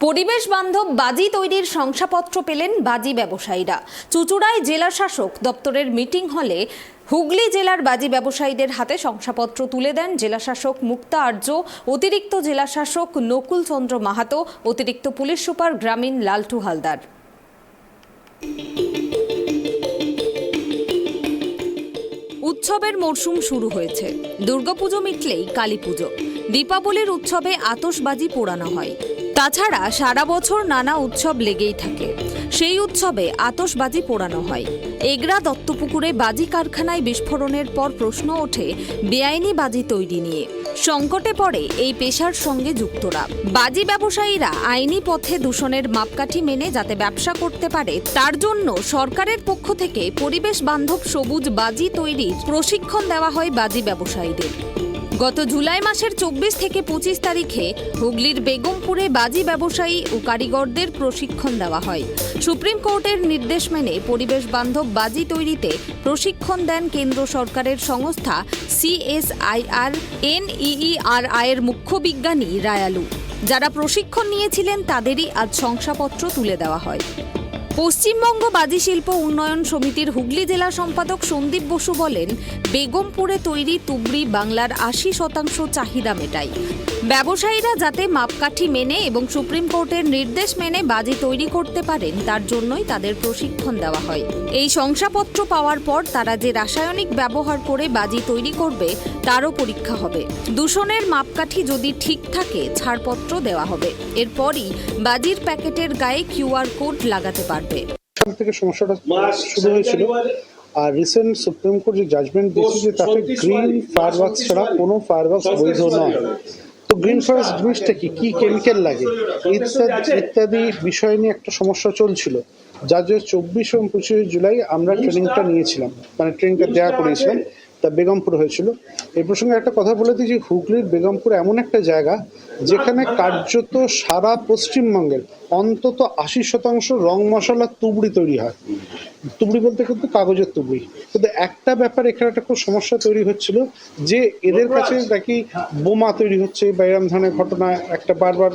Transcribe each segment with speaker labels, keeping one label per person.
Speaker 1: পরিবেশ বান্ধব বাজি তৈরির শংসাপত্র পেলেন বাজি ব্যবসায়ীরা। চুঁচুড়ায় জেলা শাসক দপ্তরের মিটিং হলে হুগলি জেলার বাজি ব্যবসায়ীদের হাতে শংসাপত্র তুলে দেন জেলা শাসক মুক্তা আর্য, অতিরিক্ত জেলা শাসক নকুল চন্দ্র মাহাতো, অতিরিক্ত পুলিশ সুপার গ্রামীণ লালটু হালদার। উৎসবের মরশুম শুরু হয়েছে। দুর্গাপুজো মিটলেই কালী পুজো, দীপাবলির উৎসবে আতশবাজি পোড়ানো হয়। তাছাড়া সারা বছর নানা উৎসব লেগেই থাকে, সেই উৎসবে আতশবাজি পোড়ানো হয়। এগরা দত্তপুকুরে বাজি কারখানায় বিস্ফোরণের পর প্রশ্ন ওঠে বেআইনি বাজি তৈরি নিয়ে। সংকটে পড়ে এই পেশার সঙ্গে যুক্তরা। বাজি ব্যবসায়ীরা আইনি পথে দূষণের মাপকাঠি মেনে যাতে ব্যবসা করতে পারে, তার জন্য সরকারের পক্ষ থেকে পরিবেশ বান্ধব সবুজ বাজি তৈরির প্রশিক্ষণ দেওয়া হয় বাজি ব্যবসায়ীদের। গত জুলাই মাসের 24 থেকে 25 তারিখে হুগলির বেগমপুরে বাজি ব্যবসায়ী ও কারিগরদের প্রশিক্ষণ দেওয়া হয়। সুপ্রিম কোর্টের নির্দেশ মেনে পরিবেশ বান্ধব বাজি তৈরিতে প্রশিক্ষণ দেন কেন্দ্র সরকারের সংস্থা CSIR NEERI এর মুখ্য বিজ্ঞানী রায়ালু। যারা প্রশিক্ষণ নিয়েছিলেন তাদেরই আজ শংসাপত্র তুলে দেওয়া হয়। পশ্চিমবঙ্গ বাজি শিল্প উন্নয়ন সমিতির হুগলি জেলা সম্পাদক সন্দীপ বসু বলেন, বেগমপুরে তৈরি তুবড়ি বাংলার 80% চাহিদা মেটায়। ব্যবসায়ীরা যাতে মাপকাঠি মেনে এবং সুপ্রিম কোর্টের নির্দেশ মেনে বাজি তৈরি করতে পারেন, তার জন্যই তাদের প্রশিক্ষণ দেওয়া হয়। এই শংসাপত্র পাওয়ার পর তারা যে রাসায়নিক ব্যবহার করে বাজি তৈরি করবে তারও পরীক্ষা হবে। দূষণের মাপকাঠি যদি ঠিক থাকে ছাড়পত্র দেওয়া হবে। এরপরই বাজির প্যাকেটের গায়ে QR কোড লাগাতে পারবে।
Speaker 2: থেকে সমস্যাটা শুরু হয়েছিল, আর রিসেন্ট সুপ্রিম কোর্ট যে জাজমেন্ট দিয়েছে যে তাতে গ্রিন ফায়ারওয়ার্কস ছাড়া কোনো ফায়ারওয়ার্কস বৈধ নয়। তো গ্রিন ফায়ারওয়ার্কস জিনিসটা কি কেমিক্যাল লাগে ইত্যাদি বিষয় নিয়ে একটা সমস্যা চলছিল, যার জন্য 24 এবং 25 জুলাই আমরা ট্রেনিংটা নিয়েছিলাম, মানে ট্রেনিংটা দেওয়া করেছিলাম। তা বেগমপুর হয়েছিল। এই প্রসঙ্গে একটা কথা বলে দিই যে হুগলির বেগমপুর এমন একটা জায়গা যেখানে কার্যত সারা পশ্চিমবঙ্গের অন্তত 80% রং মশলা তুবড়ি তৈরি হয়। তুবড়ি বলতে কিন্তু কাগজের তুবড়ি। কিন্তু একটা ব্যাপার এখানে একটা খুব সমস্যা তৈরি হচ্ছিল যে এদের কাছে নাকি বোমা তৈরি হচ্ছে বা এরকম ধরনের ঘটনা একটা বারবার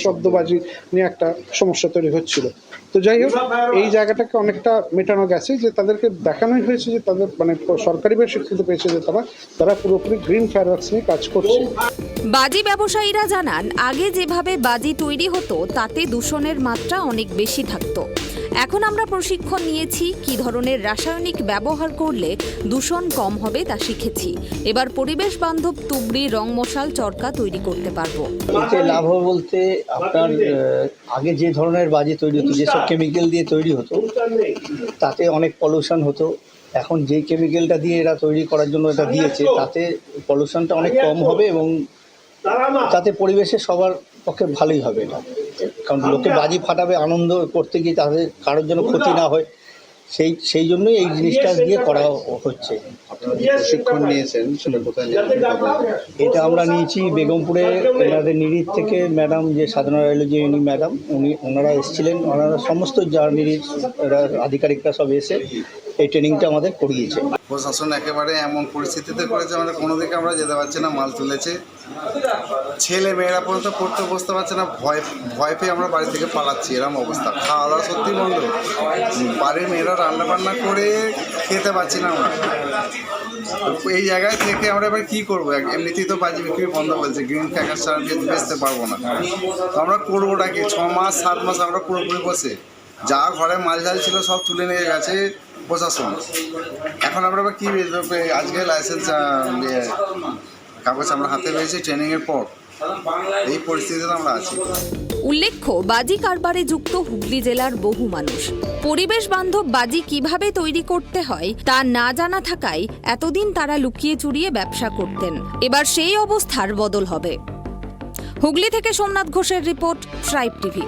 Speaker 2: শব্দবাজি নিয়ে একটা সমস্যা তৈরি হচ্ছিল। তো যাই হোক, এই জায়গাটাকে অনেকটা মেটানো গেছে যে তাদেরকে দেখানোই হয়েছে যে তাদের মানে সরকারিভাবে স্বীকৃতি পেয়েছে যে তারা পুরোপুরি গ্রিন ফায়ারওয়ার্কস নিয়ে কাজ করছে।
Speaker 1: বাজি ব্যবসায়ীরা জানান, আগে যেভাবে বাজি তৈরি হতো তাতে দূষণের মাত্রা অনেক বেশি থাকতো। এখন আমরা প্রশিক্ষণ নিয়েছি কি ধরনের রাসায়নিক ব্যবহার করলে দূষণ কম হবে তা শিখেছি। এবার পরিবেশ বান্ধব তুবড়ি রং মশাল চরকা তৈরি করতে পারবো।
Speaker 3: এতে লাভ বলতে আপনার আগে যে ধরনের বাজি তৈরি হতো, যেসব কেমিক্যাল দিয়ে তৈরি হতো তাতে অনেক পলিউশন হতো। এখন যে কেমিক্যালটা দিয়ে এরা তৈরি করার জন্য এটা দিয়েছে তাতে পলিউশনটা অনেক কম হবে এবং তাতে পরিবেশে সবার পক্ষে ভালোই হবে এটা। কারণ লোকে বাজি ফাটাবে আনন্দ করতে গিয়ে তাদের কারোর জন্য ক্ষতি না হয়, সেই জন্যই এই জিনিসটা দিয়ে করা হচ্ছে।
Speaker 2: প্রশিক্ষণ নিয়েছেন সেটা কোথায়?
Speaker 3: এটা আমরা নিয়েছি বেগমপুরে, ওনাদের নিরিট থেকে ম্যাডাম যে সাধনা রায়লু যে ম্যাডাম ওনারা এসেছিলেন, ওনারা সমস্ত যার নিরিট আধিকারিকরা সব এসে এই ট্রেনিংটা আমাদের করিয়েছে।
Speaker 4: প্রশাসন একেবারে এমন পরিস্থিতিতে করেছে আমাদের কোনো দিকে আমরা যেতে পারছি না, মাল তুলেছে, ছেলে মেয়েরা পর্যন্ত পড়তে বসতে পারছে না, ভয় পেয়ে আমরা বাড়ি থেকে পালাচ্ছি, এরকম অবস্থা। খাওয়া দাওয়া সত্যি বন্ধ, বাড়ির মেয়েরা রান্না বান্না করে খেতে পারছি না আমরা। এই জায়গায় থেকে আমরা এবার কী করবো? এমনিতেই তো বাজি বিক্রি বন্ধ বলছে, গ্রিন ক্র্যাকার ছাড়া বেচতে পারবো না। তো আমরা করবোটা কি? 6 মাস 7 মাস আমরা পুরোপুরি বসে যা ঘরে মাল ঝাল ছিল সব তুলে নিয়ে গেছে প্রশাসন। এখন আমরা কি আজকে লাইসেন্স কাগজ আমরা হাতে পেয়েছি ট্রেনিংয়ের পর, এই পরিস্থিতিতে আমরা আছি।
Speaker 1: উল্লেখ্য, বাজি কারবারে যুক্ত হুগলি জেলার বহু মানুষ। পরিবেশ বান্ধব বাজি কিভাবে তৈরি করতে হয় তা না জানা থাকায় এতদিন তারা লুকিয়ে চুরিয়ে ব্যবসা করতেন। এবার সেই অবস্থার বদল হবে। হুগলি থেকে সোমনাথ ঘোষের রিপোর্ট, ট্রাইব টিভি।